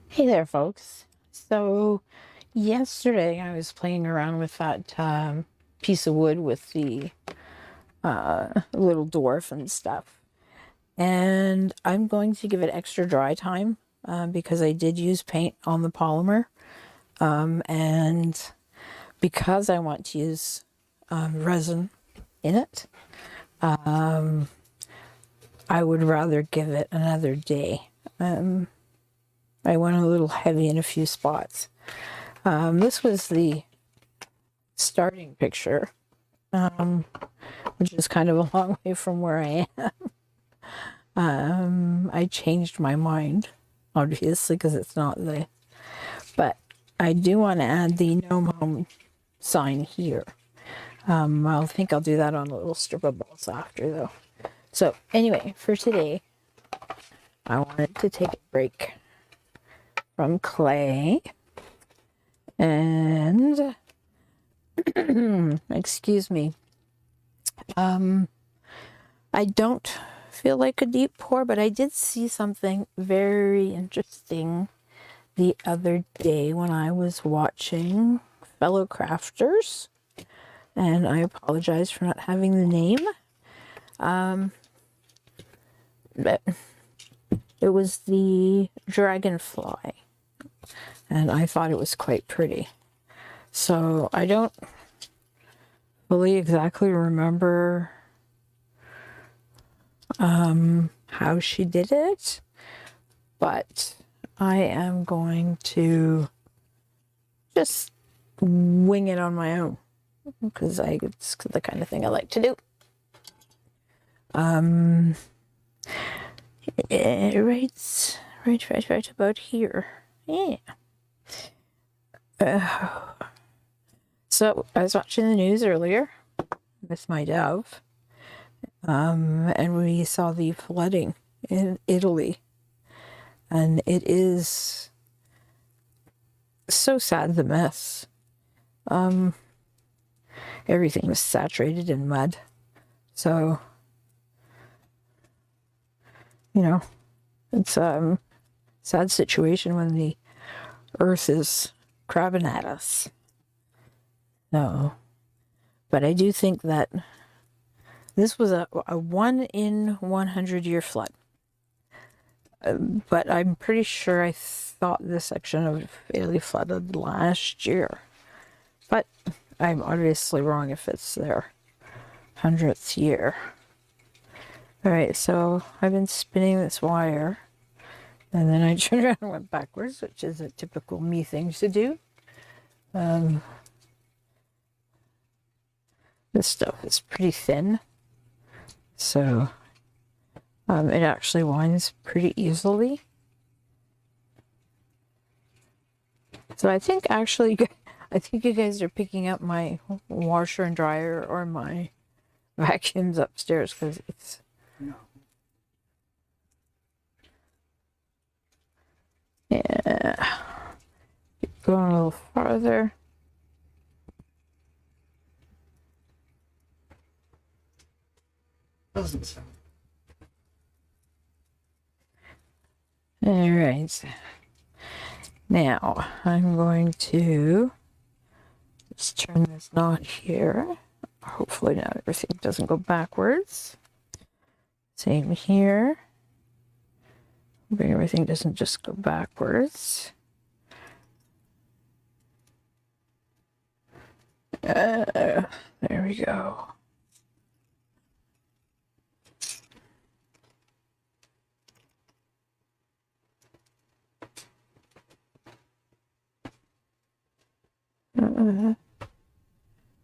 Hey there, folks. So, yesterday I was playing around with that piece of wood with the little dwarf and stuff. And I'm going to give it extra dry time because I did use paint on the polymer. And because I want to use resin in it, I would rather give it another day. I went a little heavy in a few spots. This was the starting picture, which is kind of a long way from where I am. I changed my mind, obviously, because it's not the... But I do want to add the gnome home sign here. I think I'll do that on a little strip of balls after, though. So, anyway, for today, I wanted to take a break from clay and excuse me, I don't feel like a deep pour, but I did see something very interesting the other day when I was watching fellow crafters, and I apologize for not having the name, but it was the dragonfly. And I thought it was quite pretty. So I don't fully exactly remember how she did it, but I am going to just wing it on my own because it's the kind of thing I like to do. Right about here. Yeah. So I was watching the news earlier with my dove, and we saw the flooding in Italy, and it is so sad, the mess. Everything was saturated in mud, so you know, it's a sad situation when the earth is crabbing at us. No, but I do think that this was a 1 in 100 year flood. But I'm pretty sure I thought this section of Italy flooded last year. But I'm obviously wrong if it's their 100th year. Alright, so I've been spinning this wire, and then I turned around and went backwards, which is a typical me thing to do. This stuff is pretty thin, so it actually winds pretty easily. So I think you guys are picking up my washer and dryer or my vacuums upstairs because it's... No. Yeah. Keep going a little farther. Doesn't sound. All right. Now I'm going to just turn this knot here. Hopefully now everything doesn't go backwards. Same here. Hoping everything doesn't just go backwards. There we go.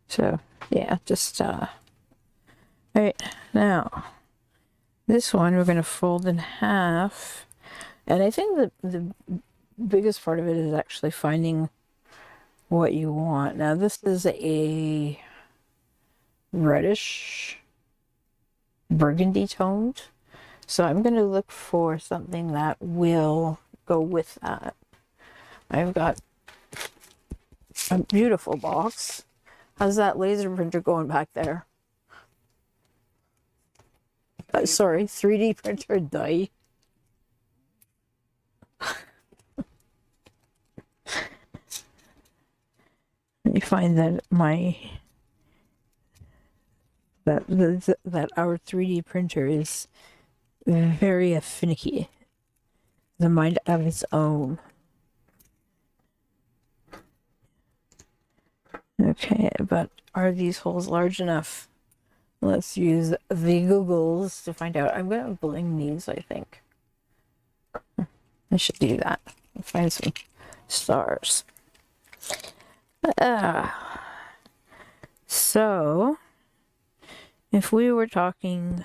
So yeah, just all right, now this one we're going to fold in half, and I think the biggest part of it is actually finding what you want. Now this is a reddish burgundy toned, so I'm going to look for something that will go with that. I've got a beautiful box. How's that laser printer going back there? Sorry, 3D printer die. I find that that our 3D printer is very finicky. The mind of its own. Okay, but are these holes large enough? Let's use the Googles to find out. I'm going to bling these, I think. I should do that. Find some stars. So, if we were talking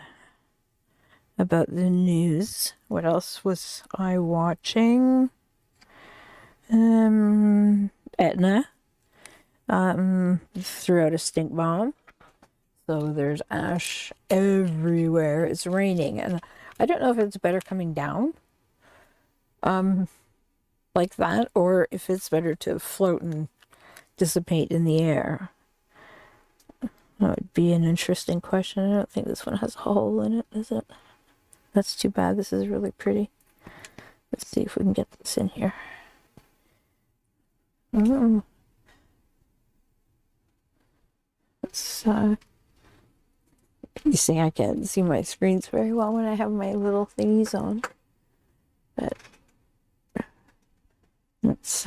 about the news, what else was I watching? Etna threw out a stink bomb. So there's ash everywhere. It's raining, and I don't know if it's better coming down like that, or if it's better to float and dissipate in the air. That would be an interesting question. I don't think this one has a hole in it, is it? That's too bad. This is really pretty. Let's see if we can get this in here. Let's you see, I can't see my screens very well when I have my little thingies on. But it's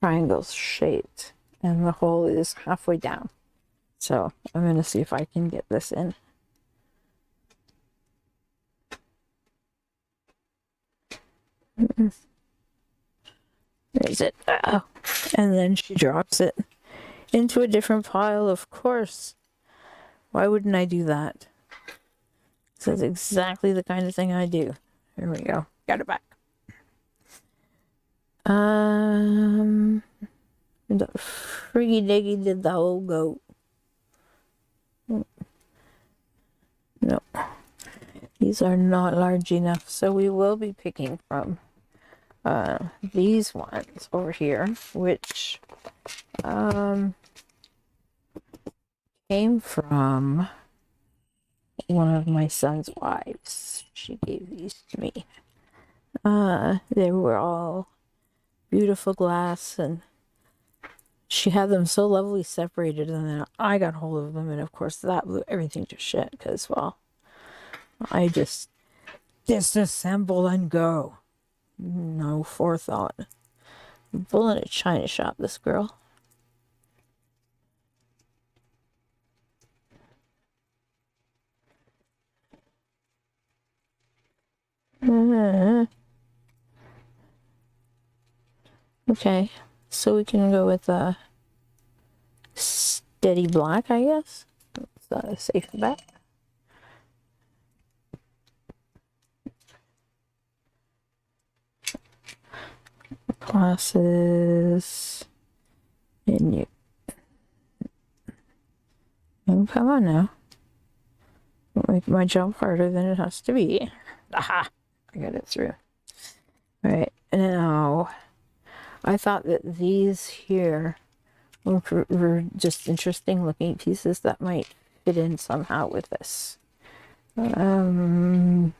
triangle shaped, and the hole is halfway down. So I'm going to see if I can get this in. There's it. Oh. And then she drops it into a different pile, of course. Why wouldn't I do that? This is exactly the kind of thing I do. Here we go. Got it back. The friggy diggy did the whole goat. No. These are not large enough, so we will be picking from these ones over here, which came from one of my son's wives. She gave these to me. They were all beautiful glass, and she had them so lovely separated, and then I got hold of them, and of course that blew everything to shit, because, well, I just disassemble and go. No forethought. Bull in a china shop, this girl. Okay, so we can go with a steady black, I guess. That's a safe bet. Glasses. And you. Oh, come on now. Don't make my job harder than it has to be. Aha! I got it through. Alright, now I thought that these here were just interesting looking pieces that might fit in somehow with this. And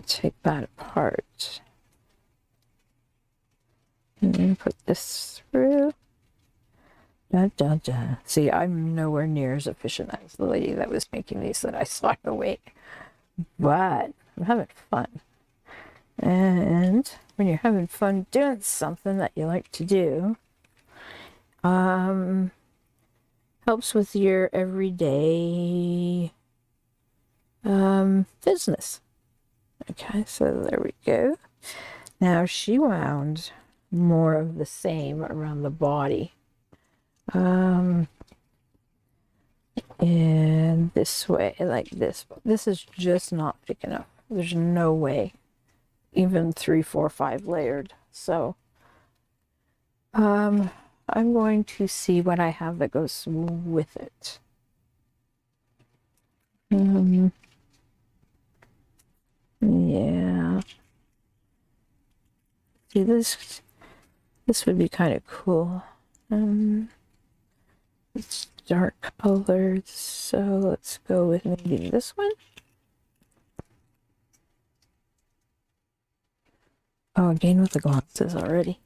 take that apart. And then put this through. Da, da, da. See, I'm nowhere near as efficient as the lady that was making these that I saw awake. But I'm having fun. And when you're having fun doing something that you like to do, helps with your everyday business. Okay, so there we go. Now she wound more of the same around the body. And this way, like this. But this is just not thick enough. There's no way. Even 3, 4, 5 layered. So, I'm going to see what I have that goes with it. Yeah. See, this would be kind of cool. It's dark colored, so let's go with maybe this one. Oh, again with the glasses already.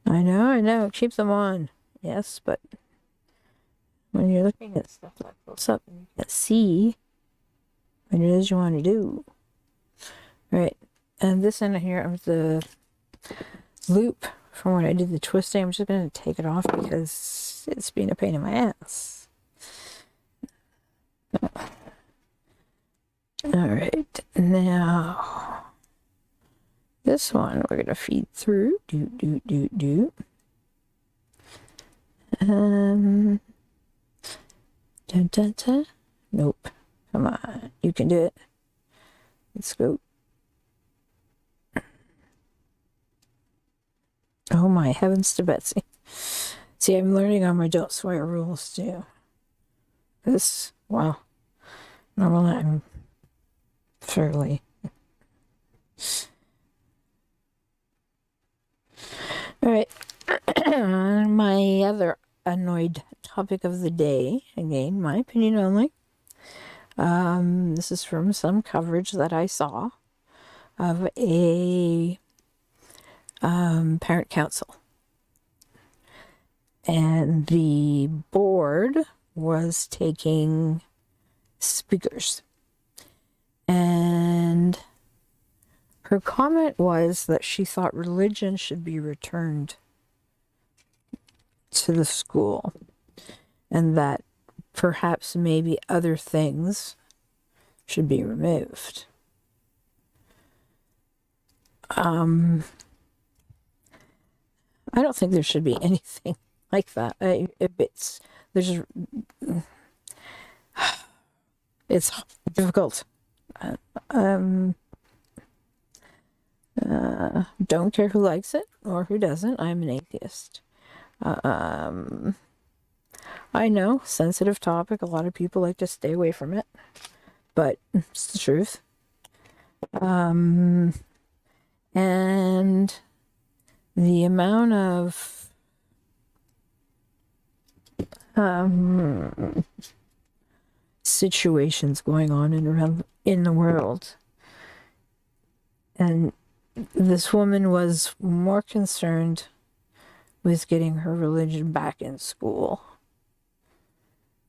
I know. Keep them on. Yes, but when you're looking at stuff like close up and you can't see what it is you want to do. Right. And this in here of the loop from when I did the twisting, I'm just going to take it off because it's being a pain in my ass. Alright, now this one we're going to feed through. Dun, dun, dun. Nope. Come on. You can do it. Let's go. Oh my heavens to Betsy. See, I'm learning on my don't swear rules too. This, wow. Normally I'm fairly. Alright. My other annoyed topic of the day, again, my opinion only. This is from some coverage that I saw of a parent council. And the board was taking speakers. And her comment was that she thought religion should be returned to the school. And that perhaps maybe other things should be removed. I don't think there should be anything like that. It's difficult. Don't care who likes it or who doesn't. I'm an atheist. I know, sensitive topic. A lot of people like to stay away from it, but it's the truth. And the amount of situations going on in the world, and this woman was more concerned with getting her religion back in school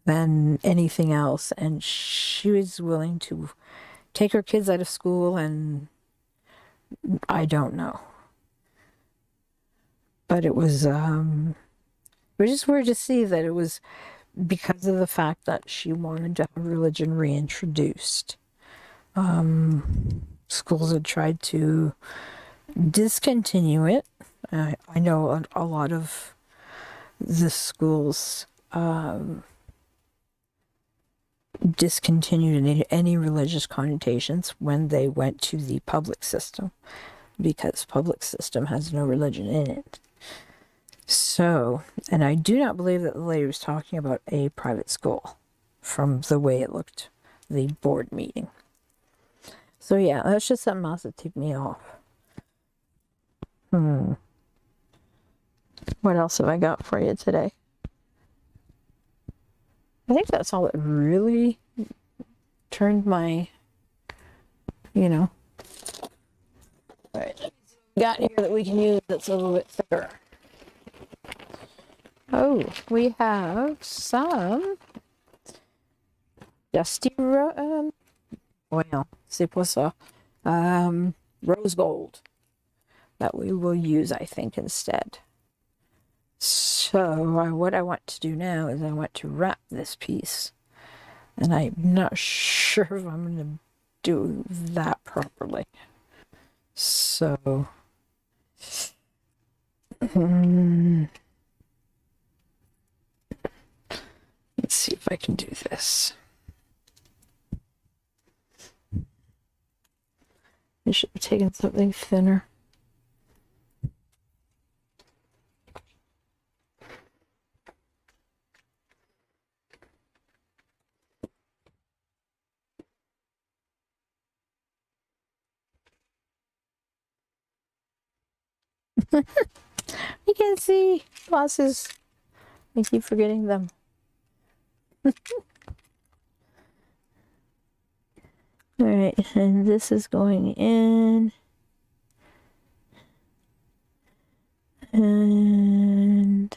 than anything else, and she was willing to take her kids out of school, and I don't know, but it was just weird to see that it was because of the fact that she wanted to have religion reintroduced. Schools had tried to discontinue it. I know a lot of the schools discontinued any religious connotations when they went to the public system, because public system has no religion in it. So, and I do not believe that the lady was talking about a private school from the way it looked, the board meeting. So yeah, that's just something else that tipped me off. What else have I got for you today? I think that's all that really turned my, All right, got here that we can use that's a little bit thicker. Oh, we have some dusty, c'est pas ça, rose gold that we will use, I think, instead. So what I want to do now is I want to wrap this piece, and I'm not sure if I'm going to do that properly. So let's see if I can do this. I should have taken something thinner. You can see glasses. I keep forgetting them. All right, and this is going in. And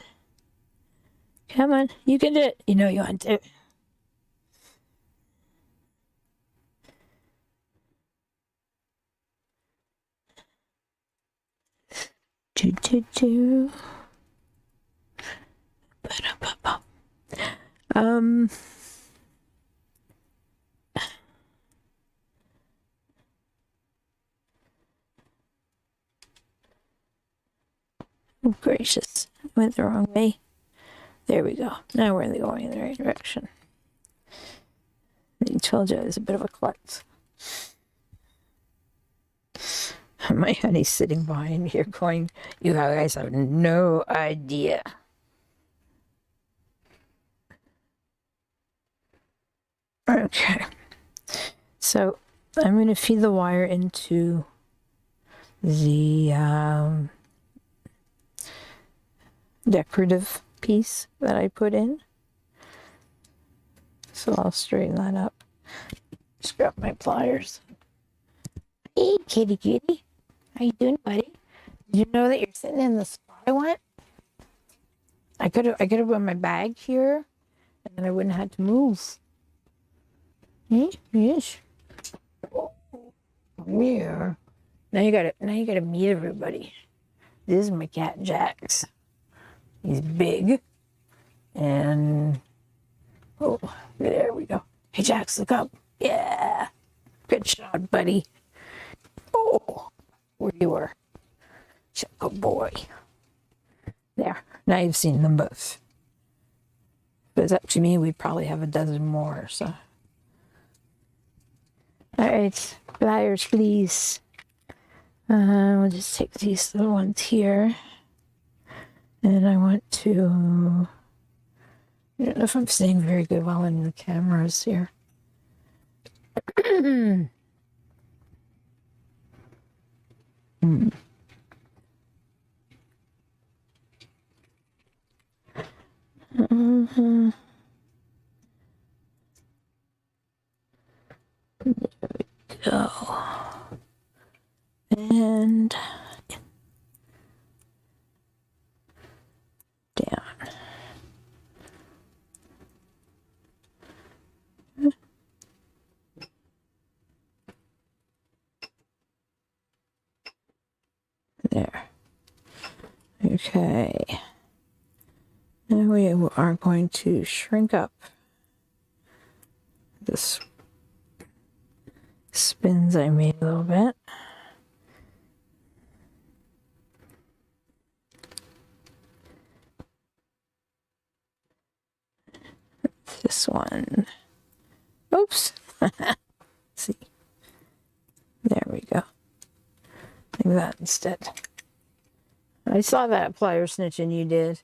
come on, you can do it. You know you want to. Do. Um. Oh, gracious. I went the wrong way. There we go. Now we're going in the right direction. I told you I was a bit of a klutz. My honey's sitting behind here going, you guys have no idea. Okay. So I'm going to feed the wire into the decorative piece that I put in. So I'll straighten that up. Just grab my pliers. Hey, kitty. How you doing, buddy? Did you know that you're sitting in the spot I want? I could have put my bag here, and then I wouldn't have had to move. Yes. Come here. Now you gotta meet everybody. This is my cat Jax. He's big, and oh, there we go. Hey Jax, look up. Yeah, good shot, buddy. Oh, where you were. Good boy. There. Now you've seen them both. If it's up to me, we'd probably have a dozen more. So, all right, pliers, please. We'll just take these little ones here. And I want to, I don't know if I'm staying very good while in the cameras here. Mm-hmm. There we go. And down. There. Okay. Now we are going to shrink up this spins I made a little bit. This one. Oops. See. There we go. Like that instead. I saw that plier snitch and you did.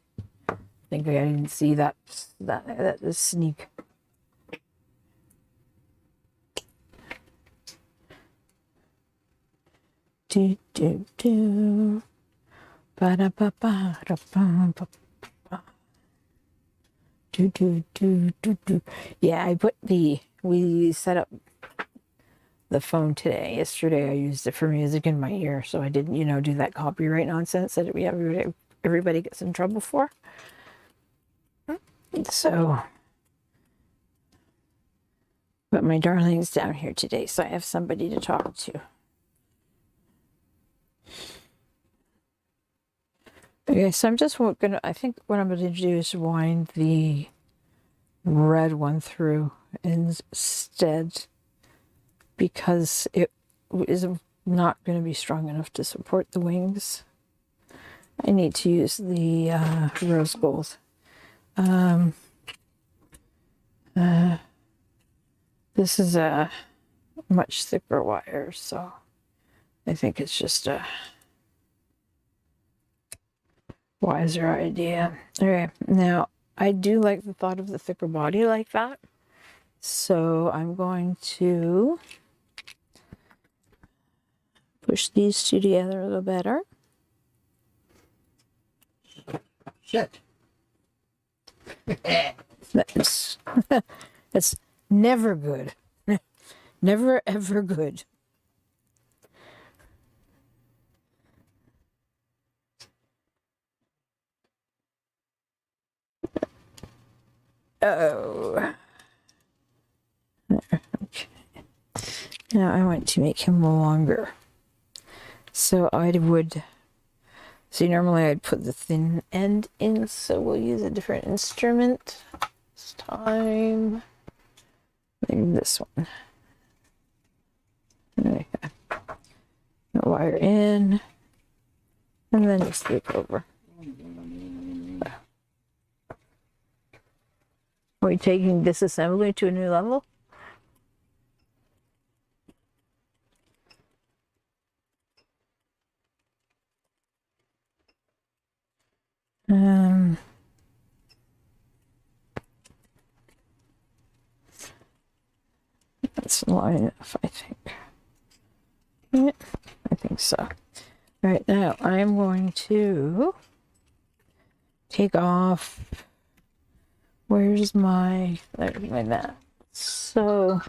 I think I didn't see that sneak. Do. Ba da ba ba da ba ba. Do. Yeah, we set up the phone today. Yesterday I used it for music in my ear, so I didn't, do that copyright nonsense that everybody gets in trouble for. So, but my darling's down here today, so I have somebody to talk to. Okay, so I think what I'm gonna do is wind the red one through instead, because it is not going to be strong enough to support the wings. I need to use the rose gold. This is a much thicker wire, so I think it's just a wiser idea. Okay, now I do like the thought of the thicker body like that, so I'm going to push these two together a little better. Shit. That's, that's never good. Never, ever good. Oh. Okay. Now I want to make him longer. So I would... See, normally I'd put the thin end in, so we'll use a different instrument this time. Maybe this one. Okay. Wire in, and then just loop over. Are we taking disassembly to a new level? That's long enough, I think. Yeah, I think so. All right, now I'm going to take off. Where's my... There's my mat. So...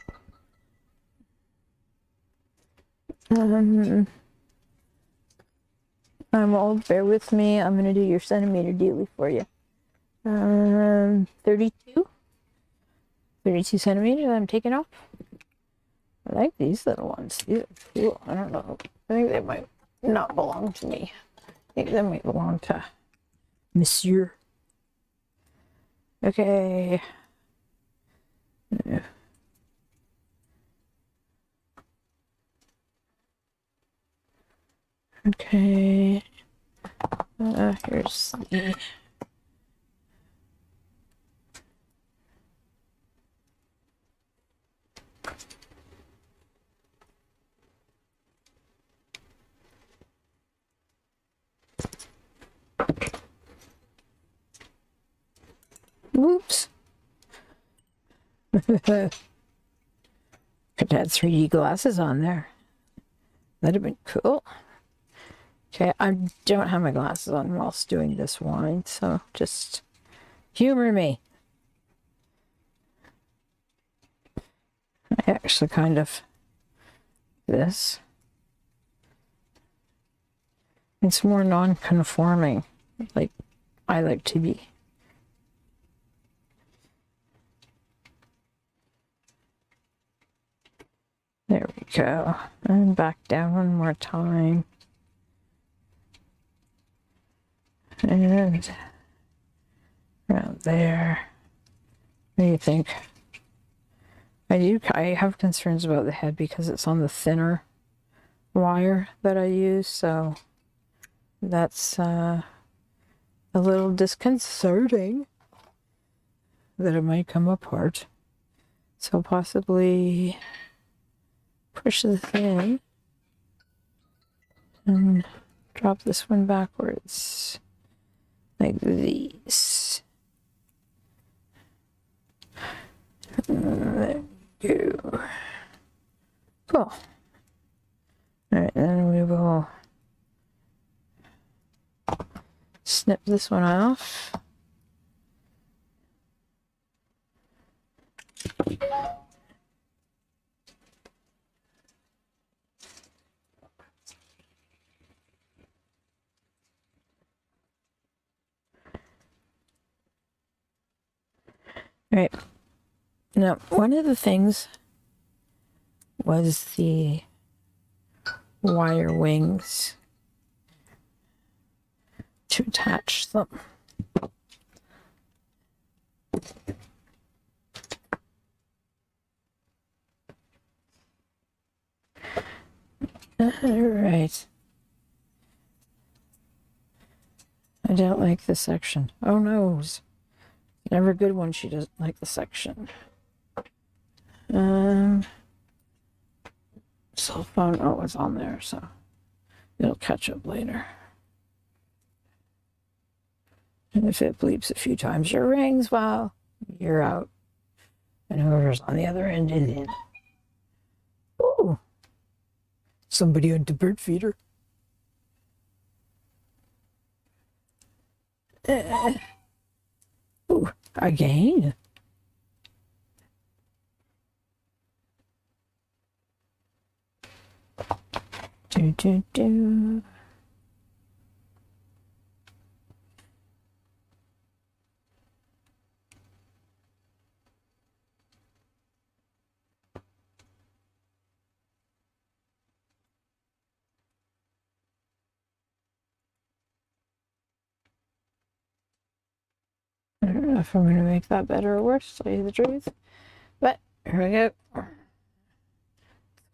I'm old, bear with me. I'm going to do your centimeter dealie for you. 32? 32 centimeters I'm taking off. I like these little ones. These are cool. I don't know. I think they might not belong to me. I think they might belong to Monsieur. Okay. Okay. Here's the... Whoops. Could have had 3D glasses on there. That'd have been cool. Okay, I don't have my glasses on whilst doing this wine, so just humor me. I actually kind of... This. It's more non-conforming, like I like to be. There we go. And back down one more time. And around there. What do you think? I have concerns about the head because it's on the thinner wire that I use, so that's a little disconcerting that it might come apart. So possibly push this in and drop this one backwards like these. There you go. Cool. Alright, then we will snip this one off. Right. Now, one of the things was the wire wings to attach them. All right. I don't like this section. Oh no. Never good when she doesn't like the section. Cell phone, oh, it's on there, so it'll catch up later. And if it bleeps a few times, your rings, well, you're out. And whoever's on the other end is in. Ooh. Somebody on the bird feeder. Ooh, again. Do, do, do. I don't know if I'm going to make that better or worse, to tell you the truth. But here we go.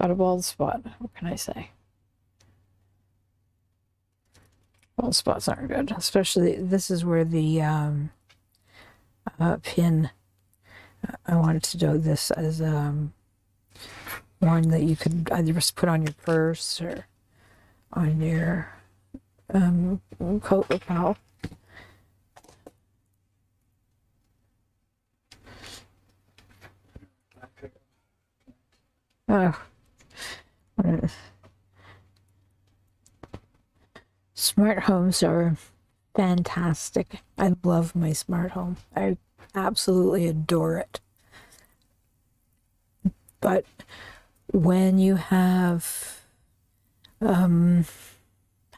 Got a bald spot. What can I say? Bald spots aren't good, especially this is where the pin. I wanted to do this as one that you could either just put on your purse or on your coat lapel. Oh, smart homes are fantastic. I love my smart home. I absolutely adore it. But when you have power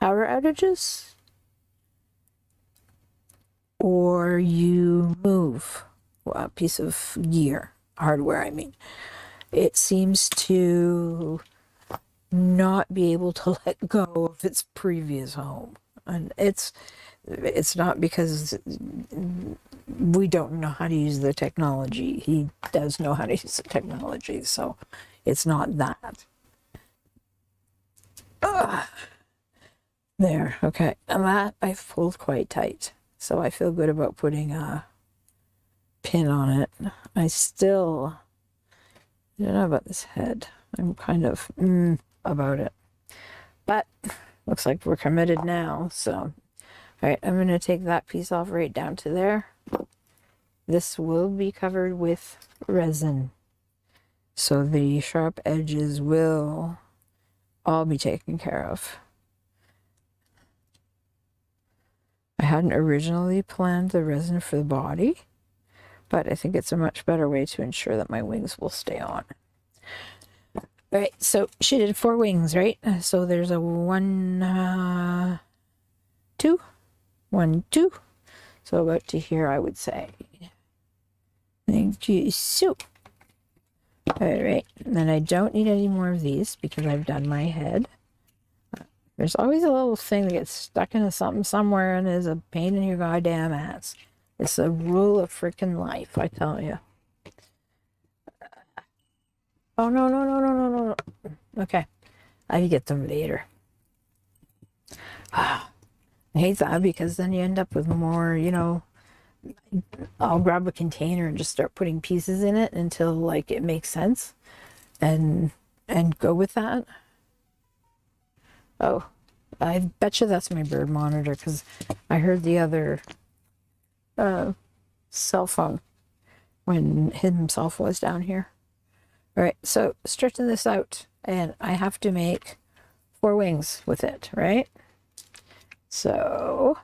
outages or you move a piece of gear, hardware, I mean, it seems to not be able to let go of its previous home. And it's not because we don't know how to use the technology. He does know how to use the technology, so it's not that. Ugh. There, okay. And that I've pulled quite tight. So I feel good about putting a pin on it. I still don't know about this head. I'm kind of about it. But looks like we're committed now, so all right, I'm going to take that piece off right down to there. This will be covered with resin, so the sharp edges will all be taken care of. I hadn't originally planned the resin for the body, but I think it's a much better way to ensure that my wings will stay on. All right, so she did 4 wings, right? So there's a 1, 2, 1, 2. So about to here, I would say. Thank you. So, all right. And then I don't need any more of these because I've done my head. There's always a little thing that gets stuck into something somewhere and is a pain in your goddamn ass. It's a rule of freaking life, I tell you. Oh, no, no, no, no, no, no, no. Okay. I get them later. I hate that because then you end up with more, you know, I'll grab a container and just start putting pieces in it until like it makes sense and go with that. Oh, I bet you that's my bird monitor because I heard the other cell phone when himself was down here. All right, so stretching this out and I have to make 4 wings with it, right? So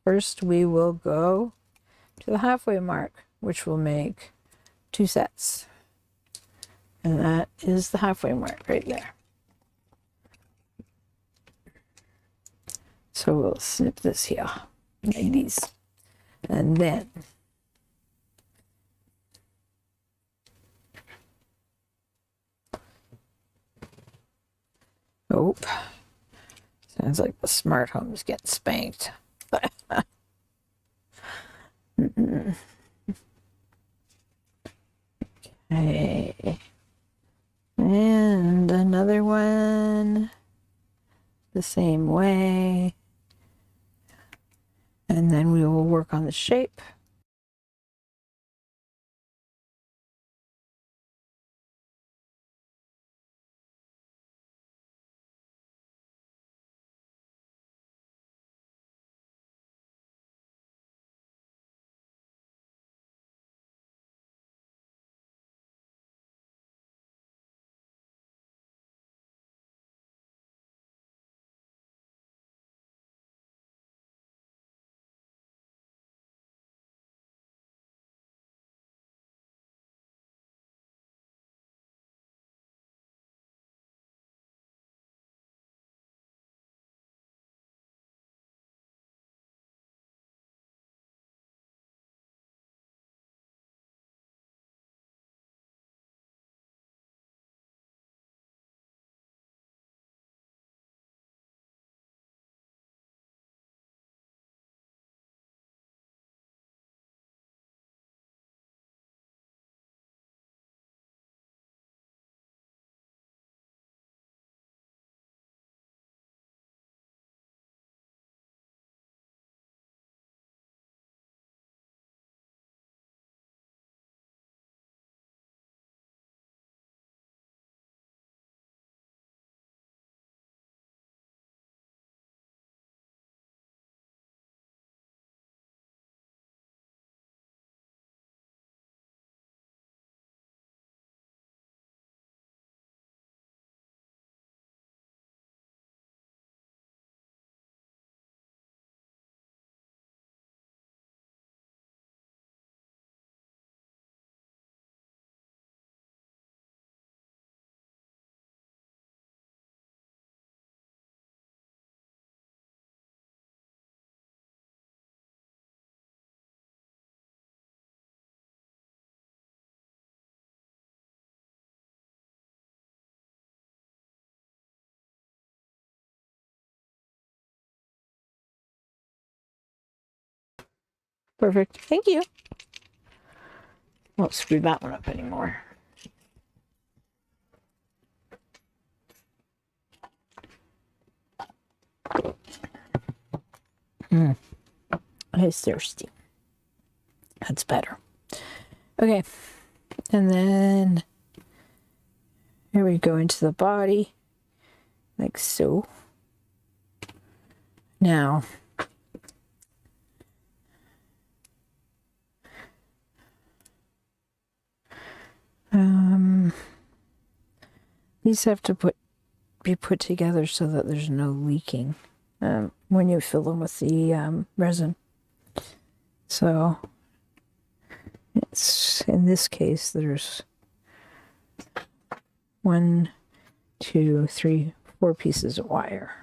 first we will go to the halfway mark, which will make 2 sets. And that is the halfway mark right there. So we'll snip this here, like these. And then oh, sounds like the smart home is getting spanked. Okay. And another one the same way. And then we will work on the shape. Perfect. Thank you. Won't screw that one up anymore. I was thirsty. That's better. Okay. And then here we go into the body, like so. Now, these have to be put together so that there's no leaking when you fill them with the resin. So it's, in this case, there's 1, 2, 3, 4 pieces of wire.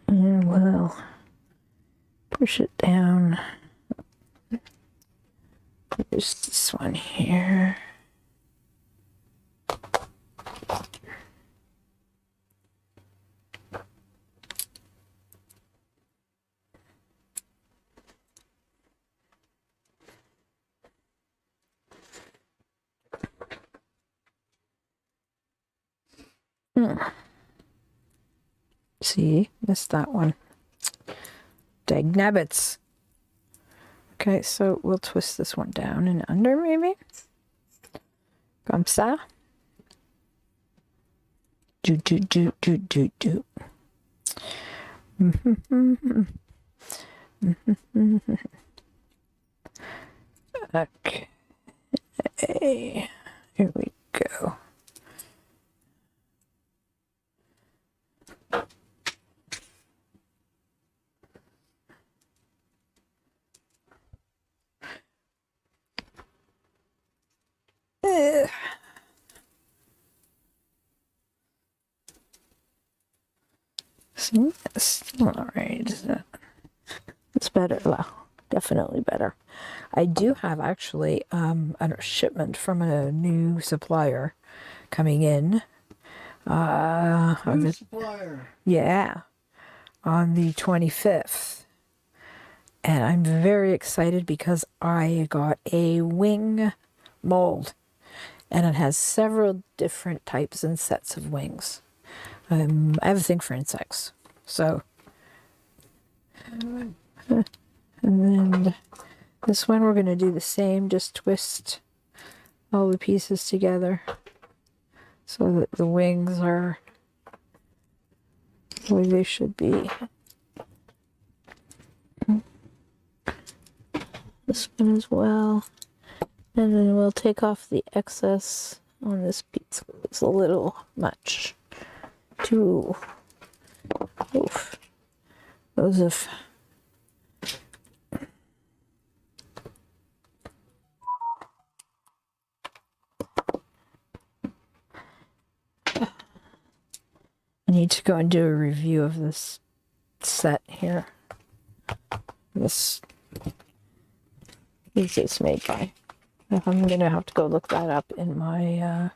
And we'll push it down. There's this one here. See, missed that one. Dagnabbits. Okay, so we'll twist this one down and under, maybe. Comme ça. Do. Okay. Here we go. See, it's still all right. It's better. Well, definitely better. I do have actually a shipment from a new supplier coming in. New supplier. Yeah, on the 25th. And I'm very excited because I got a wing mold. And it has several different types and sets of wings. I have a thing for insects. So, and then this one we're going to do the same, just twist all the pieces together so that the wings are the way they should be. This one as well. And then we'll take off the excess on this piece. It's a little much. Oof. Those of I need to go and do a review of this set here. This is it's made by. I'm gonna have to go look that up in my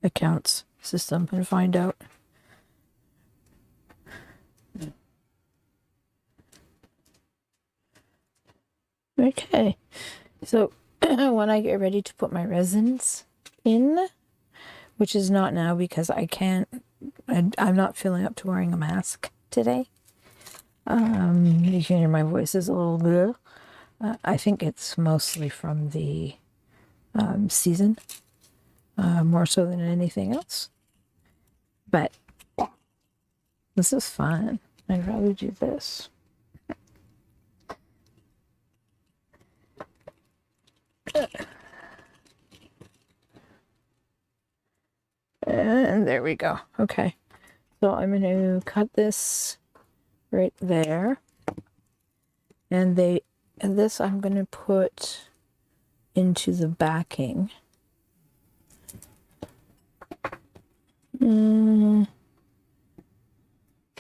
accounts system and find out. Okay, so when I get ready to put my resins in, which is not now because I can't, I'm not feeling up to wearing a mask today. You can hear my voice is a little bit. I think it's mostly from the season, more so than anything else. But this is fun. I'd rather do this. And there we go. Okay. So I'm going to cut this right there. And this I'm going to put into the backing.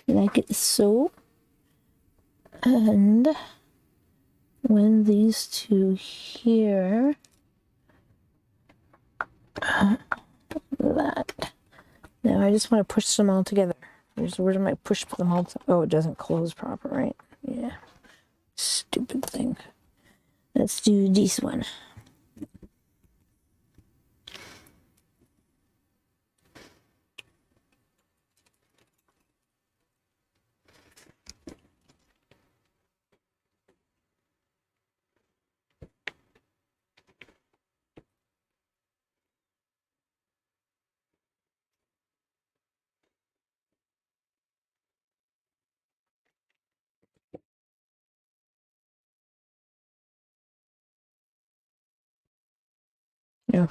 Like it so. And when these two here, that. Now I just want to push them all together. Where do I push them all? Oh, it doesn't close proper, right? Stupid thing. Let's do this one. You know,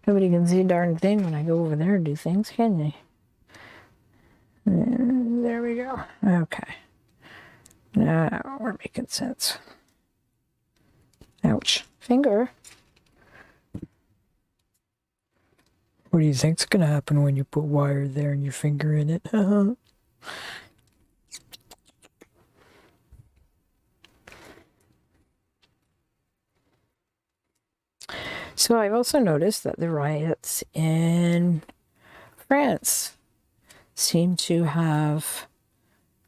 nobody can see a darn thing when I go over there and do things, can they? And there we go. Okay. Now we're making sense. Ouch. Finger. What do you think's gonna happen when you put wire there and your finger in it? So I've also noticed that the riots in France seem to have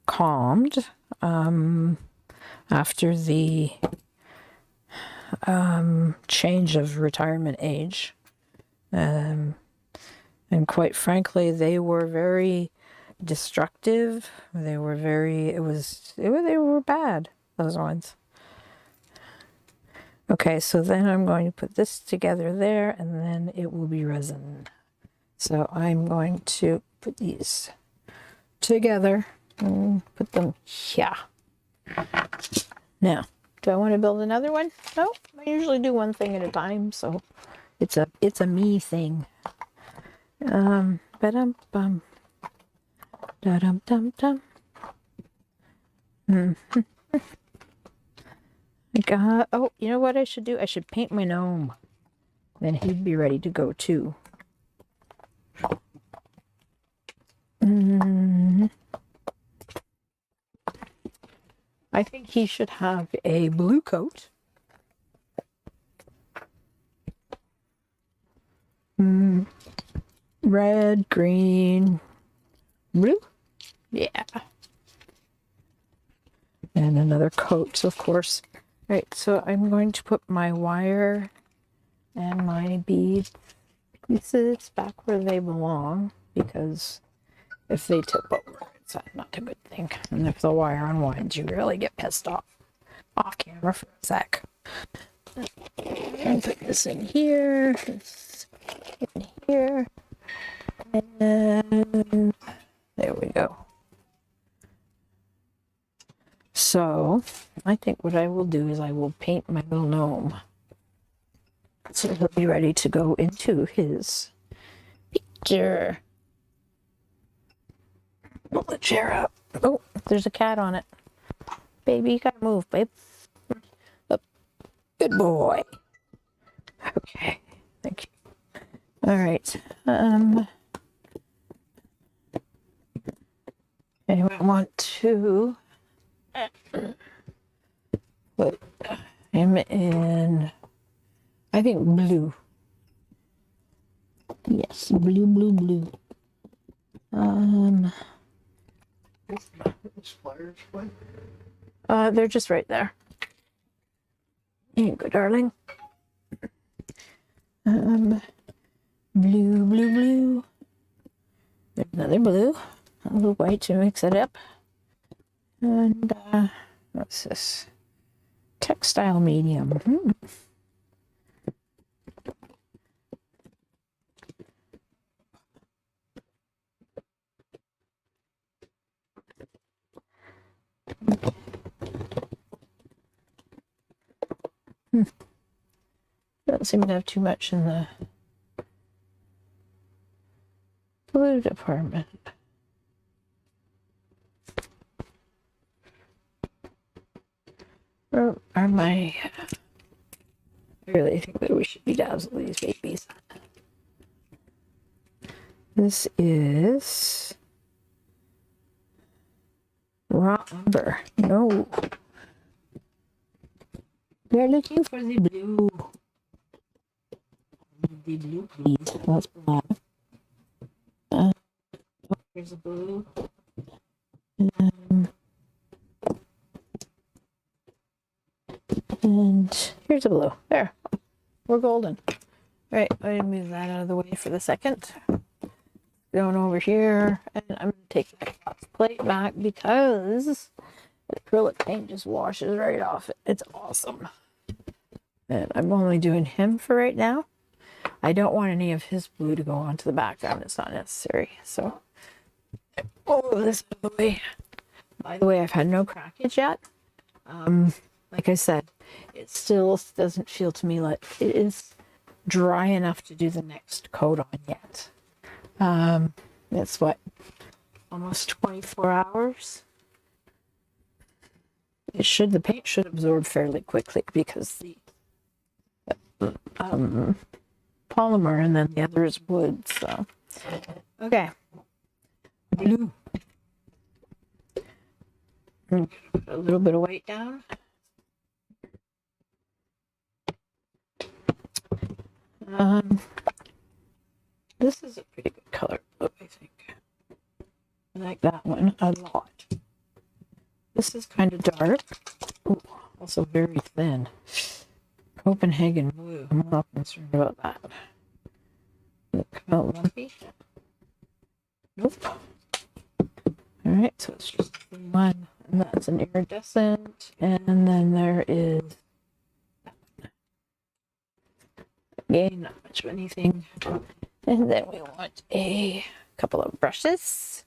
calmed after the change of retirement age. And quite frankly, they were very destructive. They were they were bad, those ones. Okay, so then I'm going to put this together there, and then it will be resin. So I'm going to put these together and put them here. Now, do I want to build another one? No, I usually do one thing at a time, so it's a me thing. Ba-dum-bum. Da-dum-dum-dum. Oh, you know what I should do? I should paint my gnome. Then he'd be ready to go too. I think he should have a blue coat. Red, green, blue. Yeah. And another coat, of course. Right, so I'm going to put my wire and my bead pieces back where they belong, because if they tip over, it's not a good thing. And if the wire unwinds, you really get pissed off camera for a sec. And put this in here, this in here, and there we go. So I think what I will do is I will paint my little gnome, so he'll be ready to go into his picture. Pull the chair up. Oh, there's a cat on it. Baby, you gotta move, babe. Up. Good boy. Okay, thank you. All right. Anyway, I want to put him in, I think, blue. Yes, blue, blue, blue. They're just right there. Here you go, darling. Blue, blue, blue. There's another blue. A little white to mix it up. And what's this? Textile medium. Don't seem to have too much in the blue department. Where are my... I really think that we should bedazzle these babies. This is raw umber. No. We're looking for the blue. The blue, please. That's black. Oh, here's a blue. Where's the blue? There. We're golden. Right, I'm going to move that out of the way for the second. Going over here, and I'm going to take that plate back because the acrylic paint just washes right off it. It's awesome. And I'm only doing him for right now. I don't want any of his blue to go onto the background. It's not necessary. So, all of this out of the way. By the way, I've had no crackage yet. Like I said, it still doesn't feel to me like it is dry enough to do the next coat on yet. It's what, almost 24 hours. The paint should absorb fairly quickly because the polymer and then the other is wood. So, okay, blue. Put a little bit of weight down. This is a pretty good color blue, I think. I like that one a lot. This is kind of dark. Ooh, also very thin. Copenhagen blue. I'm not concerned about that. Will it come out lumpy? Nope. Alright, so it's just one. And that's an iridescent. And then there is, again, not much of anything. And then we want a couple of brushes.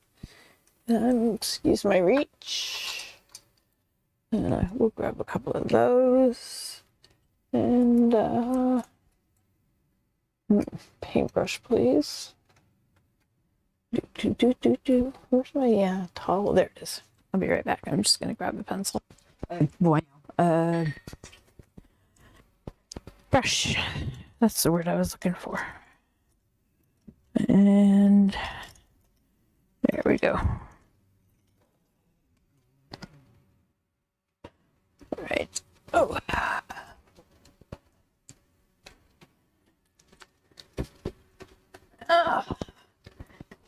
Excuse my reach. And I will grab a couple of those. And paintbrush, please. Where's my towel? There it is. I'll be right back. I'm just gonna grab a pencil. Brush. That's the word I was looking for. And there we go. Right. Oh. Oh.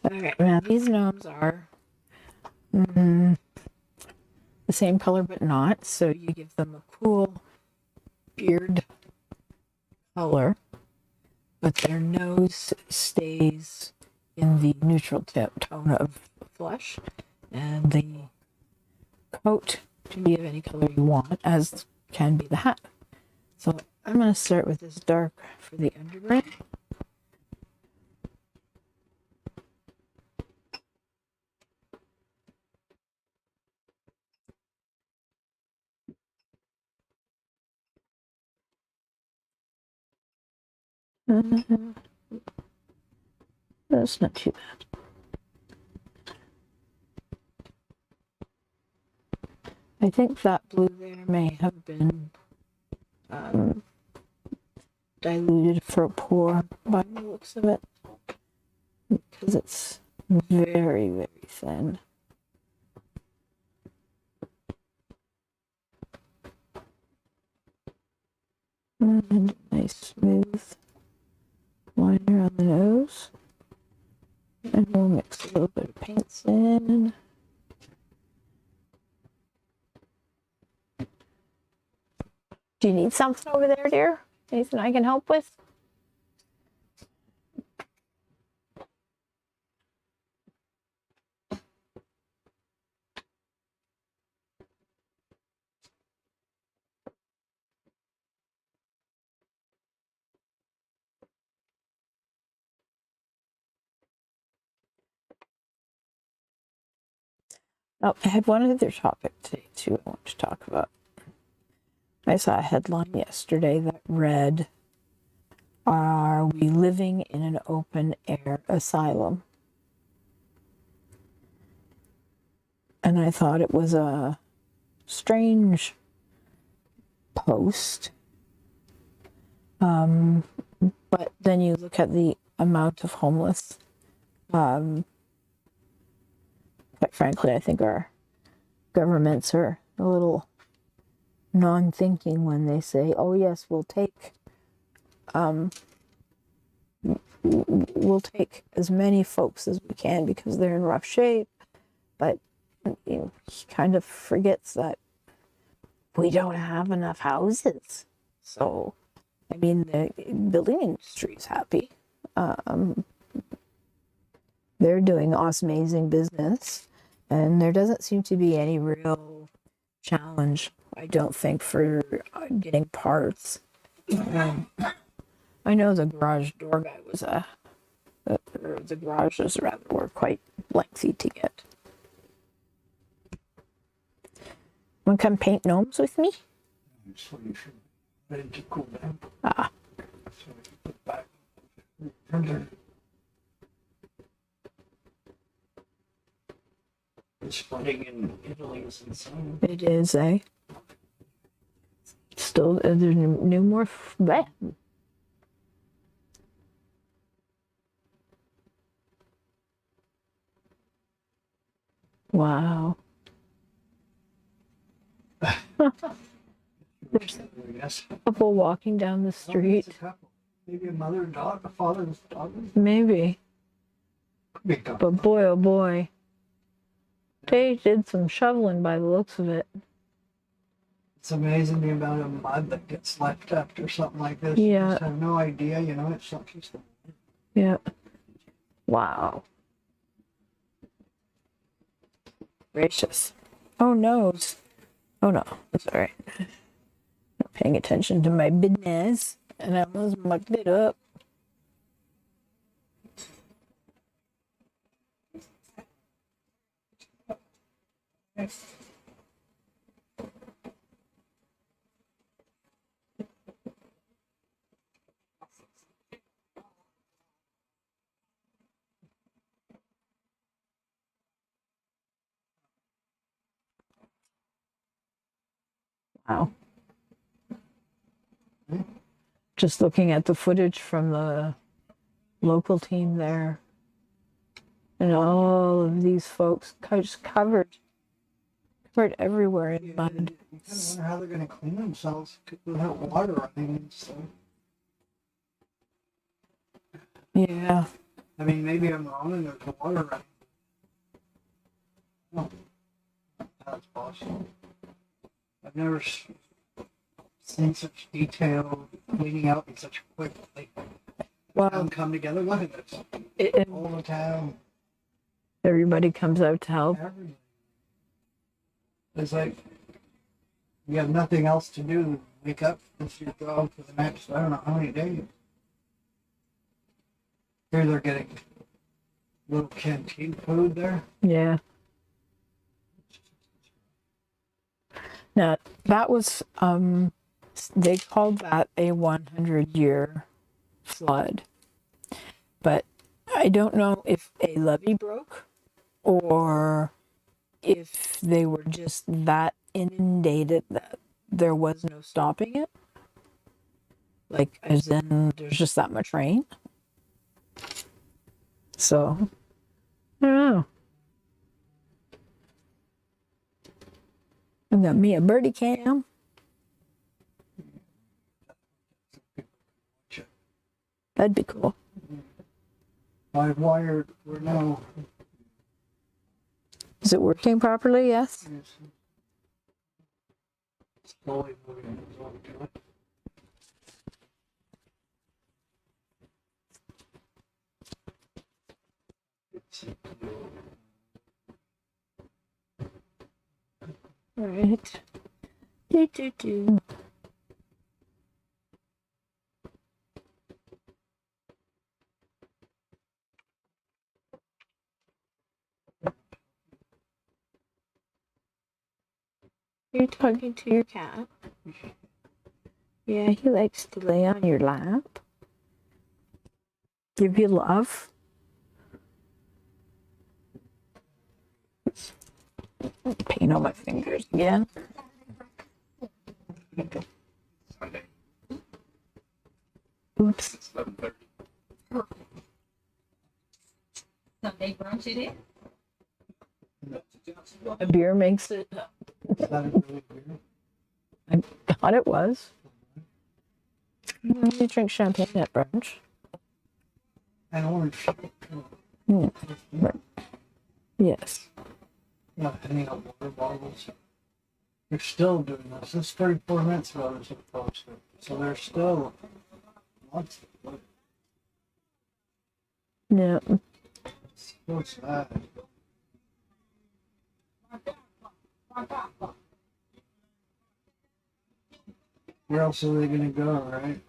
Okay, now these gnomes are the same color but not, so you give them a cool beard color, but their nose stays in the neutral tone of flesh, and the coat can be of any color you want, as can be the hat. So I'm going to start with this dark for the undergrain. That's not too bad. I think that blue there may have been diluted for a pour by the looks of it, because it's very, very thin. And a nice smooth liner on the nose. And we'll mix a little bit of paints in. Do you need something over there, dear? Anything I can help with? Oh, I had one other topic today, too, I want to talk about. I saw a headline yesterday that read, "Are we living in an open-air asylum?" And I thought it was a strange post. But then you look at the amount of homeless. Quite frankly, I think our governments are a little non-thinking when they say, "Oh yes, we'll take as many folks as we can because they're in rough shape," but he kind of forgets that we don't have enough houses. So, I mean, the building industry is happy. They're doing awesome, amazing business, and there doesn't seem to be any real challenge, I don't think, for getting parts. I know the garage door guy was the garages rather were quite lengthy to get. Want to come paint gnomes with me? So you should ready to cool down. Ah, So we can put back printer. It's flooding in Italy is insane. it is, eh? Still, there's no more. Bleh. Wow. There's Yes. a couple walking down the street. A couple. Maybe a mother and daughter, a father and daughter. Maybe. Big couple. But boy, oh boy. They did some shoveling by the looks of it. It's amazing the amount of mud that gets left after something like this. Yeah. You just have no idea, you know, it's something. Yeah. Wow. Gracious. Oh no. Oh no. It's all right. Not paying attention to my business, and I almost mucked it up. Wow. Just looking at the footage from the local team there, and all of these folks just covered everywhere in mud. You kind of wonder how they're going to clean themselves without water running and stuff. Yeah. I mean, maybe I'm wrong and there's water running. No, that's possible. I've never seen such detailed cleaning out in such quick. Like, Well, come together. Look at this. All the town. Everybody comes out to help. Everybody. It's like you have nothing else to do. Wake up, it's your job for the next, I don't know how many days. Here they're getting little canteen food there. Yeah. Now, that was, they called that a 100-year flood. But I don't know if a levee broke or if they were just that inundated that there was no stopping it. Like, as in, there's just that much rain. So, I don't know. I got me a birdie cam. That'd be cool. I've wired, we're now. Is it working properly? Yes. Slowly moving on to it. All right. Do. You're talking to your cat. Yeah, he likes to lay on your lap. Give you love. Paint on my fingers again. Oops. It's 11:30. Sunday brunch it is? A beer makes it. Is that a really weird? I thought it was. You drink champagne at brunch. And orange. Yes. Not handing out water bottles. You're still doing this. This is 34 minutes ago, as opposed to So there's still lots of wood. Yeah. It's so sad. Where else are they gonna go, right?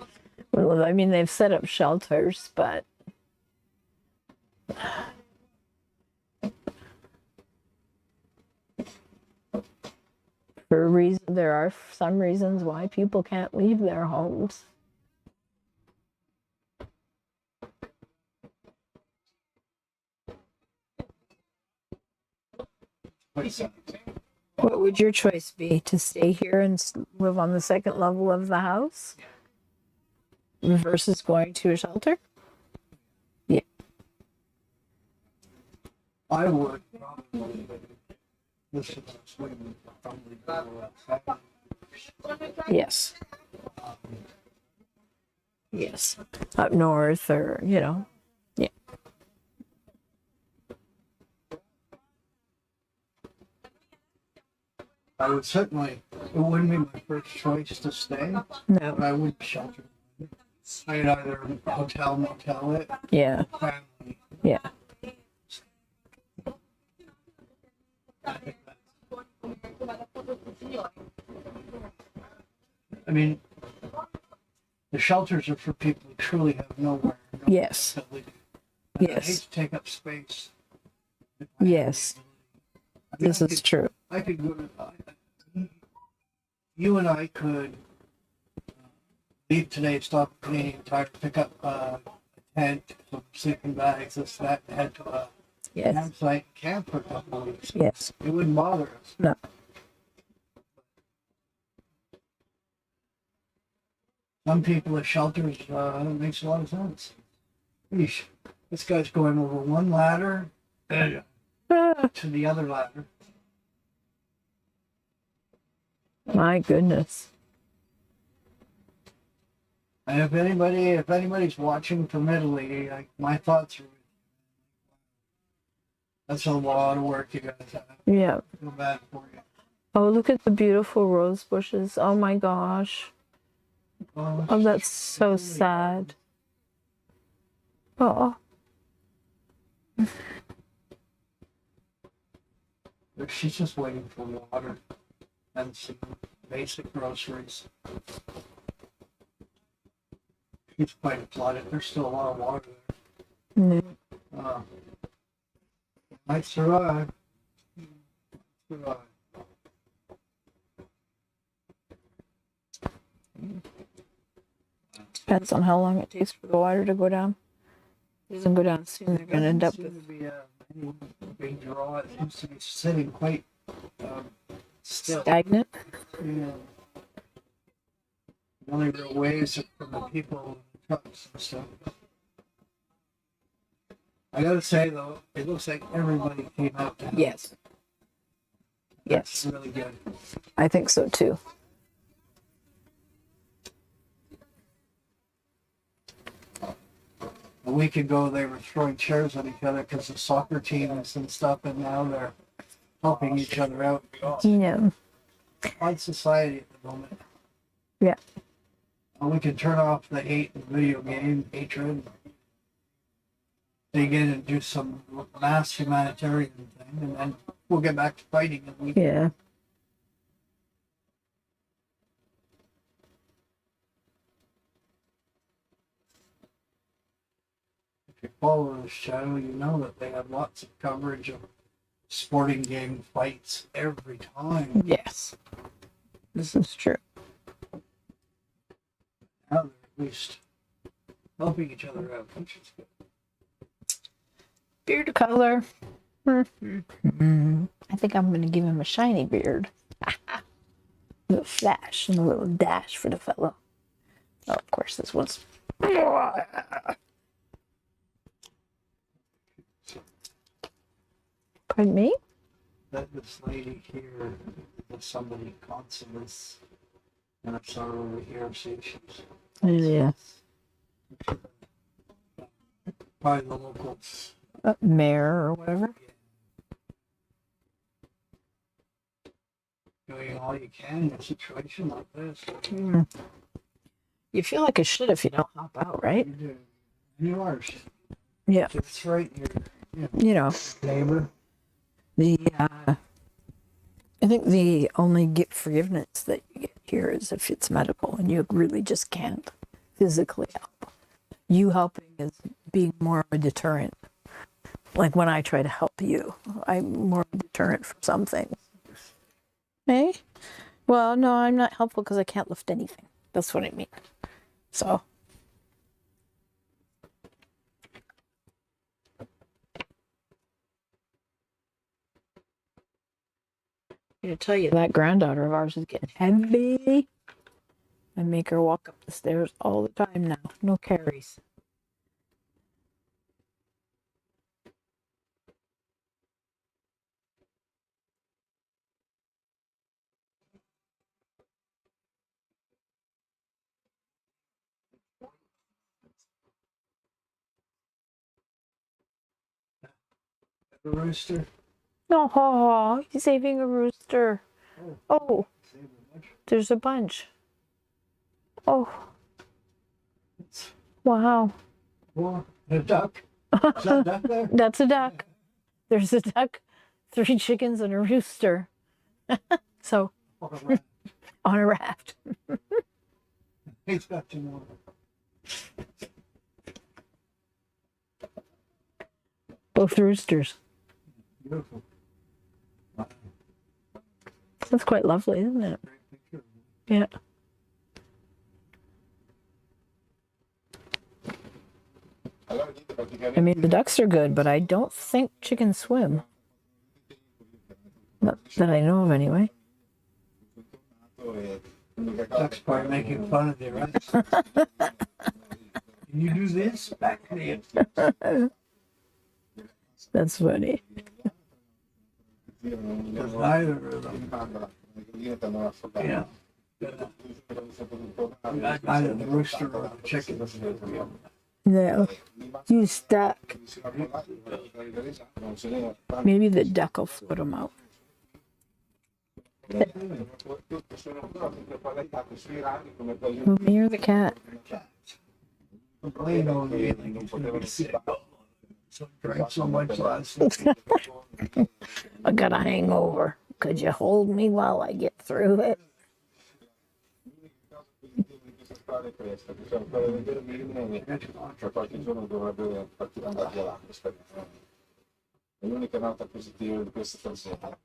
Well, I mean, they've set up shelters, but for a reason, there are some reasons why people can't leave their homes. Quite sad. What would your choice be? To stay here and live on the second level of the house versus going to a shelter? Yeah. I would probably listen to Sweden, probably go outside. Yes. Yes. Up north or, Yeah. I would certainly, it wouldn't be my first choice to stay, No. but I would shelter. I'd either hotel, motel it, Yeah. family. Yeah. I think I mean, the shelters are for people who truly have nowhere. No Yes. ability. And I hate Yes. to take up space. Yes. I mean, This is true. I could go to, you and I could leave today, stop at Canadian Tire, pick up a tent, some sleeping bags, this, that, and head to a Yes. campsite, camp for a couple of weeks. Yes. It wouldn't bother us. No. Some people at shelters, it makes a lot of sense. Eesh, this guy's going over one ladder Ah, to the other ladder. my goodness. And if anybody's watching from Italy, like, my thoughts are with you. That's a lot of work you guys have. Yeah. I feel bad for you. Oh, look at the beautiful rose bushes. Oh my gosh. Oh, that's so sad. Oh. She's just waiting for water and some basic groceries. She's quite applauded. There's still a lot of water there. Mm. Might survive. Survive. Depends on how long it takes for the water to go down. If it doesn't go down soon, they're going to end up Doesn't with. seem to be any big draw. It seems to be sitting quite still. Stagnant. Yeah. The only real waves are from the people in the trucks and stuff. I gotta say though, it looks like everybody came out to help. Yes. That's Yes. really good. I think so too. A week ago, they were throwing chairs at each other because the soccer teams and stuff, and now they're helping each other out. Yeah. Odd society at the moment. Yeah. And we can turn off the hate and video game hatred. Dig in and do some mass humanitarian thing, and then we'll get back to fighting. And we Yeah. If you follow this channel, you know that they have lots of coverage of sporting game fights every time. Yes. This is true. Now they're at least helping each other out, which is good. Beard color. I think I'm going to give him a shiny beard. A little flash and a little dash for the fellow. Oh, of course, this one's. Pardon me? That this lady here is somebody consummate, and I saw her over here, see she's Yes. probably the local. Mayor or whatever. Doing all you can in a situation like this. You feel like a shit if you don't hop out, right? You do. You are. Yeah. It's right here. You know, Neighbor. the I think the only forgiveness that you get here is if it's medical and you really just can't physically help. You helping is being more of a deterrent. Like when I try to help you, I'm more of a deterrent for some things. Hey? Well, no, I'm not helpful because I can't lift anything. That's what I mean. So. I tell you, that granddaughter of ours is getting heavy. I make her walk up the stairs all the time now. No carries. The rooster. Oh, he's saving a rooster. Oh, Save a bunch. there's a bunch. Oh, It's wow. a duck. Is that a duck there? That's a duck. There's a duck, 3 chickens, and a rooster. So, All right. on a raft. He's got 2 more. Both roosters. Beautiful. Wow. That's quite lovely, isn't it? Great picture. Yeah. I mean, the ducks are good, but I don't think chickens swim. Not that I know of, anyway. Duck's probably making fun of you, right? Can you do this? Back me. That's funny. Because neither of them. Yeah. Either the rooster or the chicken. No, you stuck. Maybe the duck will float them out. You're the cat. Complain on me like he's gonna be sick. So drank so much last night. I got a hangover. Could you hold me while I get through it? L'unica nota positiva di questa stagione.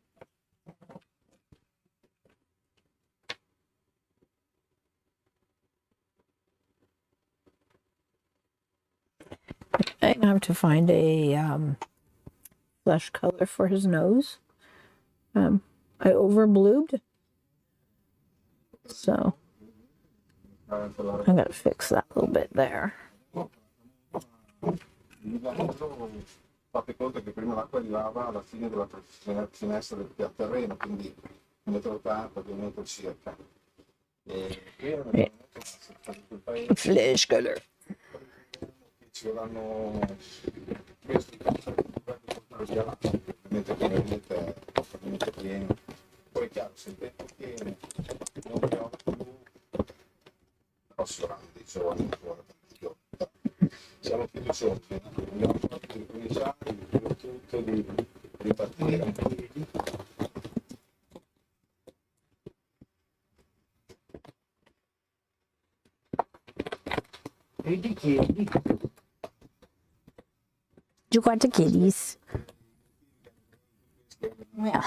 I have to find a flesh color for his nose. I overbloobed, so I'm gonna fix that a little bit there. Fate conto che prima l'acqua arrivava alla fine della finestra del terreno, quindi 1,80 m, 2 m circa. Flesh color. Ci vorranno questo ovviamente è totalmente pieno. Poi è chiaro, se il tempo tiene, non piove più, però saranno dei giorni ancora tanti. Siamo fiduciosi, abbiamo fatto di cominciare, di tutto, di ripartire. Hey, kitty. You got the kitties. Yeah,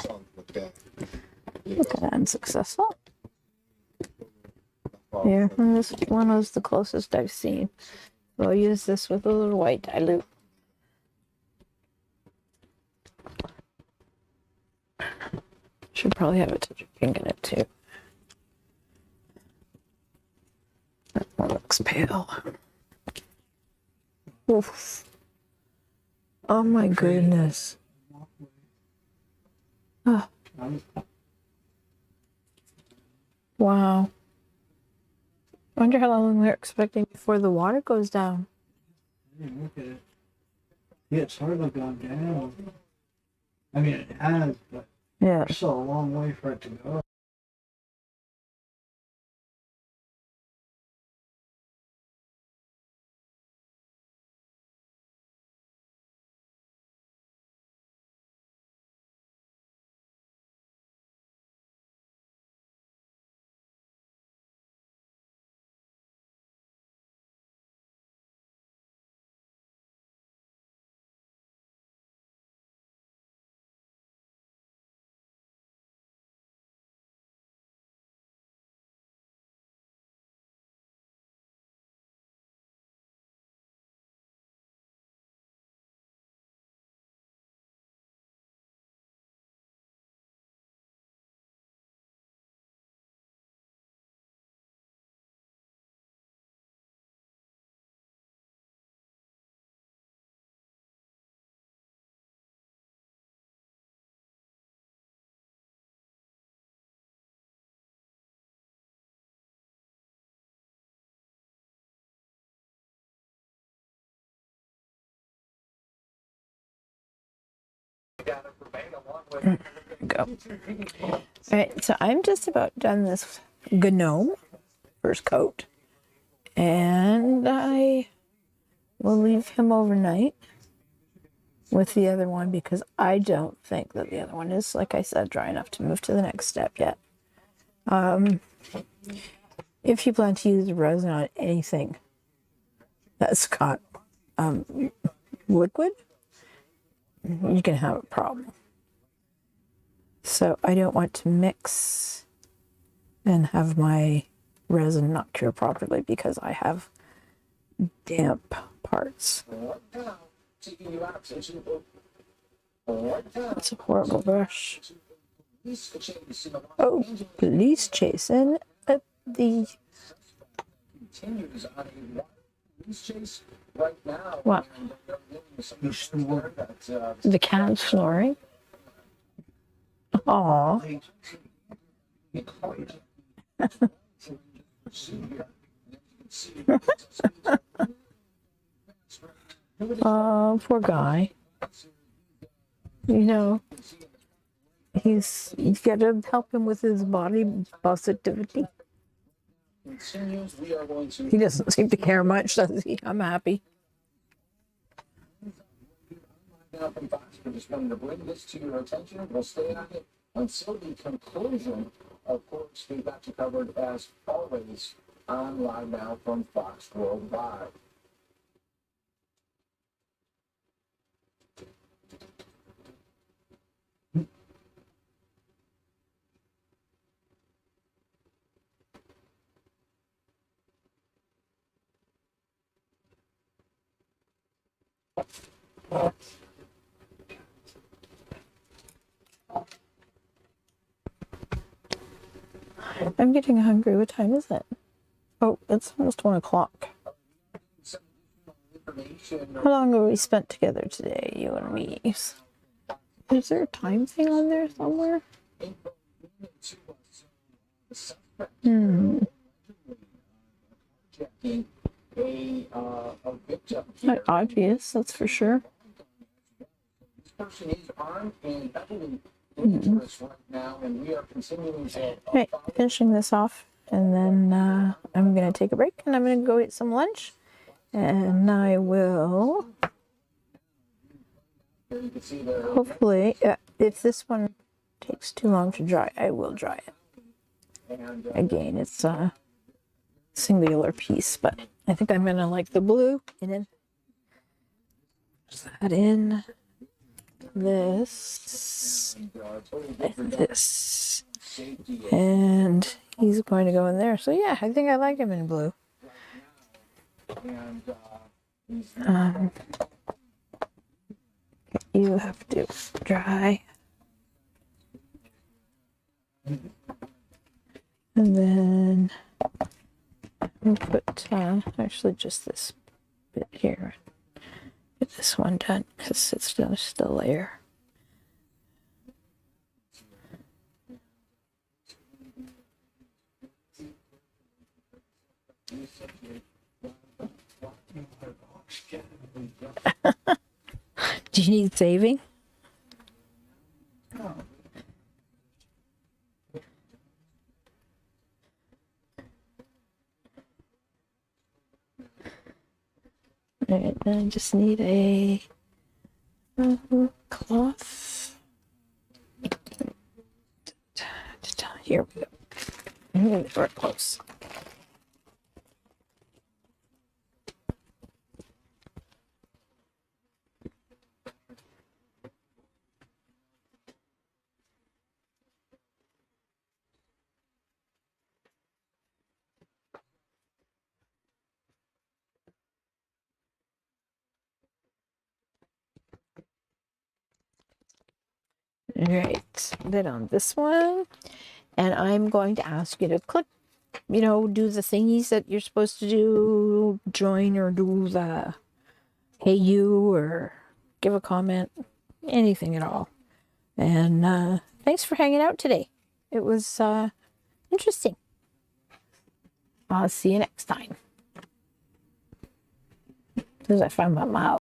look at that, unsuccessful. Here, this one was the closest I've seen. So I'll use this with a little white dilute. Should probably have a touch of pink in it too. That one looks pale. Oof. Oh my goodness. Oh, wow. I wonder how long we're expecting before the water goes down. Look at it. Yeah, it's hardly gone down. I mean, it has, but Yeah. it's still a long way for it to go. Go. All right, so I'm just about done this gnome first coat, and I will leave him overnight with the other one because I don't think that the other one is, like I said, dry enough to move to the next step yet. If you plan to use resin on anything that's got liquid, you can have a problem. So I don't want to mix and have my resin not cure properly because I have damp parts. It's a horrible brush. Oh, police chasing at the... What? The cat snoring? Aww. Oh, poor guy. You know, you got to help him with his body positivity. He doesn't seem to care much, does he? I'm happy. Just wanted to bring this to your attention. We'll stay on it until the conclusion. Of course, we've got you covered as always on Live Now from Fox Worldwide. I'm getting hungry. What time is it? Oh, it's almost 1 o'clock. How long have we spent together today, you and me? Is there a time thing on there somewhere? Not obvious, that's for sure. This person is armed and heavily dangerous right now, and we are continuing to. Right, finishing this off, and then I'm gonna take a break, and I'm gonna go eat some lunch, and I will hopefully, if this one takes too long to dry, I will dry it. Again, it's a singular piece, but I think I'm gonna like the blue, and then that in this and this, and he's going to go in there. So yeah, I think I like him in blue. You have to dry, and then we'll put actually just this bit here. Get this one done because it's just a layer. Do you need saving? Alright, then I just need a cloth. Here we go. We're close. Right, then on this one, and I'm going to ask you to click, do the thingies that you're supposed to do, join or do the hey you or give a comment, anything at all. And thanks for hanging out today. It was interesting. I'll see you next time. As soon as I find my mouth.